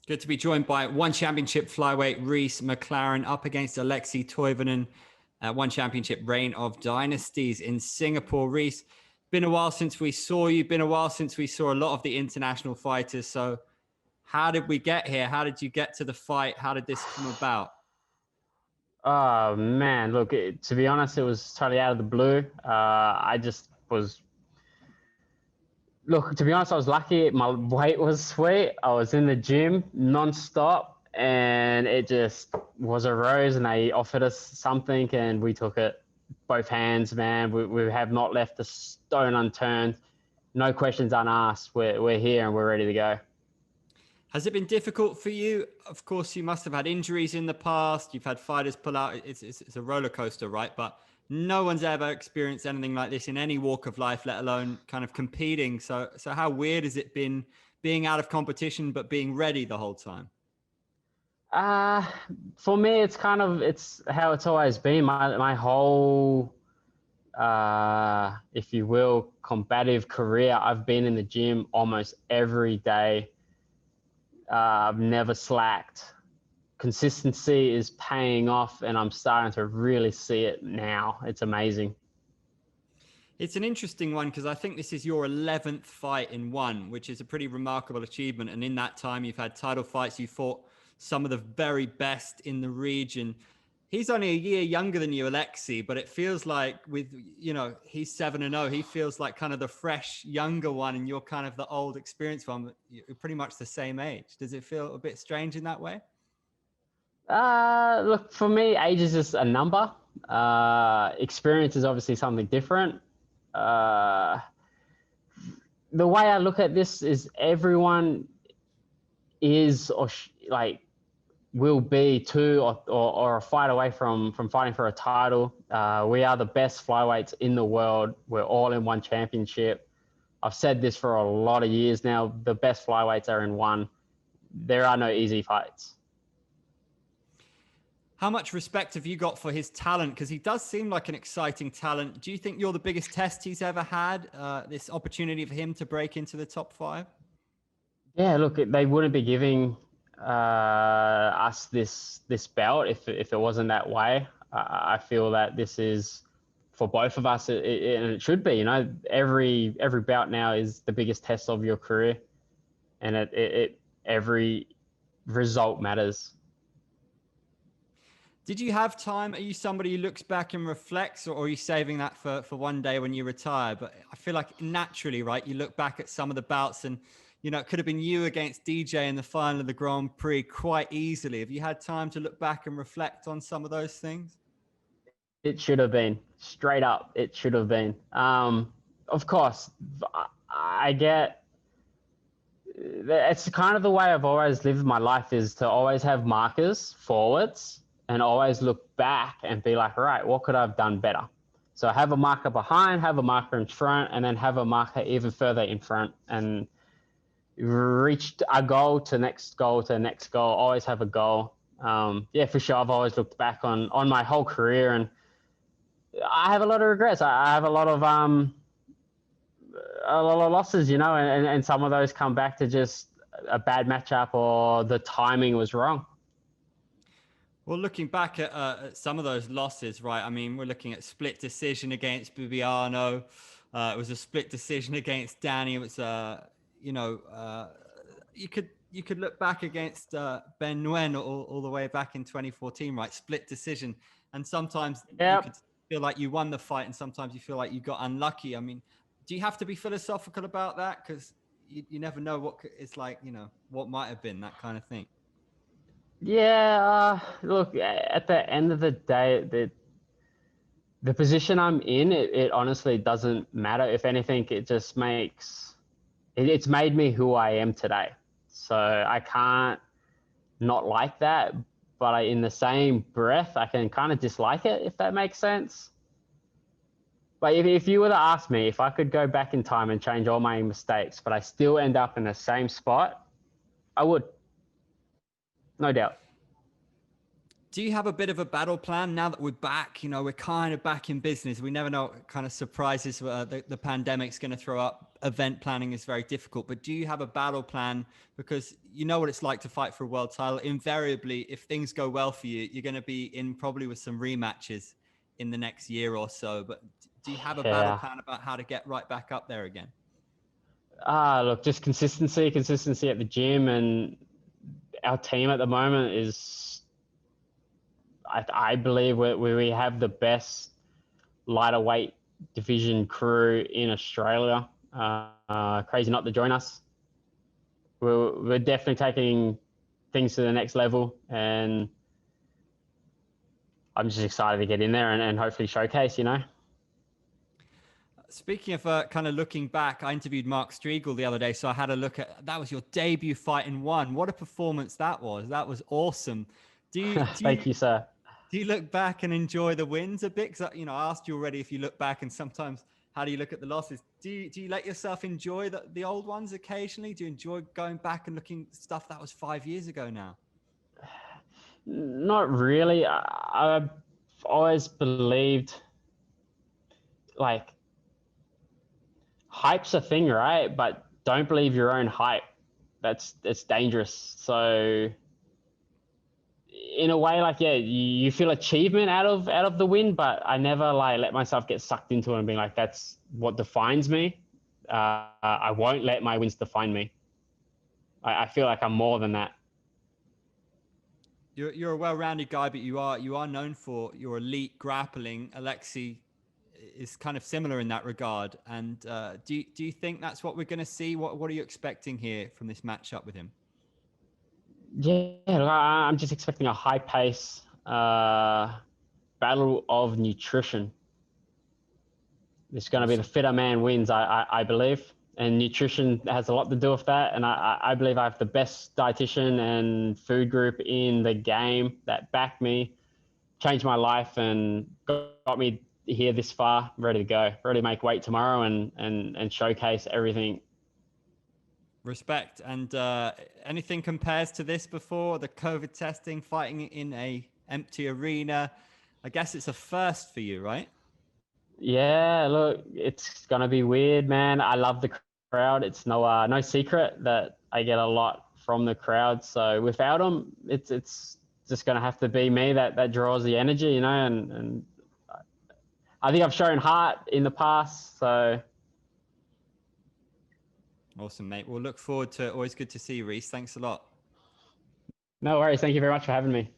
Good to be joined by one championship flyweight Reece McLaren up against Alexsi Toivonen, one championship reign of Dynasties in Singapore. Reece, been a while since we saw you, been a while since we saw a lot of the international fighters. So how did we get here? How did you get to the fight? How did this come about? Oh man, look, to be honest, it was totally out of the blue. I just was, look, to be honest, I was lucky. My weight was sweet. I was in the gym non-stop, and it just was a rose, and they offered us something, and we took it both hands, man. We have not left a stone unturned. No questions unasked. We're here and we're ready to go. Has it been difficult for you? Of course, you must have had injuries in the past. You've had fighters pull out. It's a roller coaster, right? But no one's ever experienced anything like this in any walk of life, let alone kind of competing. So how weird has it been being out of competition, but being ready the whole time? Uh, for me, it's how it's always been. My whole, if you will, combative career, I've been in the gym almost every day. I've never slacked. Consistency is paying off, and I'm starting to really see it now. It's amazing. It's an interesting one because I think this is your 11th fight in one, which is a pretty remarkable achievement. And in that time, you've had title fights. You fought some of the very best in the region. He's only a year younger than you, Alexi, but it feels like he's 7-0. He feels like kind of the fresh, younger one, and you're kind of the old, experienced one. You're pretty much the same age. Does it feel a bit strange in that way? Look, for me, age is just a number. Experience is obviously something different. The way I look at this is everyone is will be two or a fight away from fighting for a title. We are the best flyweights in the world. We're all in one championship. I've said this for a lot of years now. The best flyweights are in one. There are no easy fights. How much respect have you got for his talent? Because he does seem like an exciting talent. Do you think you're the biggest test he's ever had, this opportunity for him to break into the top five? Yeah, look, they wouldn't be giving us this belt if it wasn't that way. I feel that this is for both of us, and it should be. You know, every bout now is the biggest test of your career, and every result matters. Did you have time? Are you somebody who looks back and reflects, or are you saving that for one day when you retire? But I feel like naturally, right, you look back at some of the bouts and, it could have been you against DJ in the final of the Grand Prix quite easily. Have you had time to look back and reflect on some of those things? It should have been. Straight up, it should have been. Of course, I get... It's kind of the way I've always lived my life, is to always have markers forwards and always look back and be like, all right, what could I have done better? So have a marker behind, have a marker in front, and then have a marker even further in front, and reach a goal to next goal to next goal. Always have a goal. Yeah, for sure. I've always looked back on my whole career, and I have a lot of regrets. I have a lot of losses, and some of those come back to just a bad matchup or the timing was wrong. Well, looking back at some of those losses, right? I mean, we're looking at split decision against Bubiano. It was a split decision against Danny. It was, you could look back against Ben Nguyen all the way back in 2014, right? Split decision, and sometimes you could feel like you won the fight, and sometimes you feel like you got unlucky. I mean, do you have to be philosophical about that? Because you never know what it's like, what might have been, that kind of thing. Yeah, look, at the end of the day, the position I'm in, it honestly doesn't matter. If anything, it just it's made me who I am today. So I can't not like that, but in the same breath, I can kind of dislike it, if that makes sense. But if you were to ask me if I could go back in time and change all my mistakes, but I still end up in the same spot, I would. No doubt. Do you have a bit of a battle plan now that we're back? We're kind of back in business. We never know what kind of surprises the pandemic's going to throw up event planning is very difficult, but do you have a battle plan? Because you know what it's like to fight for a world title. Invariably, if things go well for you, you're going to be in probably with some rematches in the next year or so. But do you have a battle Yeah. plan about how to get right back up there again? Look, just consistency at the gym, and our team at the moment is, I believe we have the best lighter weight division crew in Australia. Crazy not to join us. We're definitely taking things to the next level, and I'm just excited to get in there and hopefully showcase, you know. Speaking of kind of looking back, I interviewed Mark Striegel the other day, so I had a look at that. Was your debut fight in one? What a performance that was! That was awesome. Do you Thank you, sir. do you look back and enjoy the wins a bit? Because I asked you already if you look back, and sometimes how do you look at the losses? Do you let yourself enjoy the old ones occasionally? Do you enjoy going back and looking at stuff that was 5 years ago now? Not really. I've always believed, like, hype's a thing, right? But don't believe your own hype. It's dangerous. So in a way, like, yeah, you feel achievement out of the win, but I never like let myself get sucked into it and being like, that's what defines me. I won't let my wins define me. I feel like I'm more than that. You're a well-rounded guy, but you are known for your elite grappling. Alexi is kind of similar in that regard. And do you think that's what we're going to see? What are you expecting here from this matchup with him? Yeah, look, I'm just expecting a high pace battle of nutrition. It's going to be the Awesome. fitter man wins, I believe. And nutrition has a lot to do with that. And I believe I have the best dietitian and food group in the game that backed me, changed my life, and got me here this far, ready to go, ready to make weight tomorrow and showcase everything. Respect. And anything compares to this before? The COVID testing, fighting in a empty arena. I guess it's a first for you, right? Yeah, look, it's gonna be weird, man. I love the crowd. It's no secret that I get a lot from the crowd. So without them, it's just gonna have to be me that draws the energy, you know. And I think I've shown heart in the past. So Awesome, mate. We'll look forward to it. Always good to see you, Reece. Thanks a lot. no worries. Thank you very much for having me.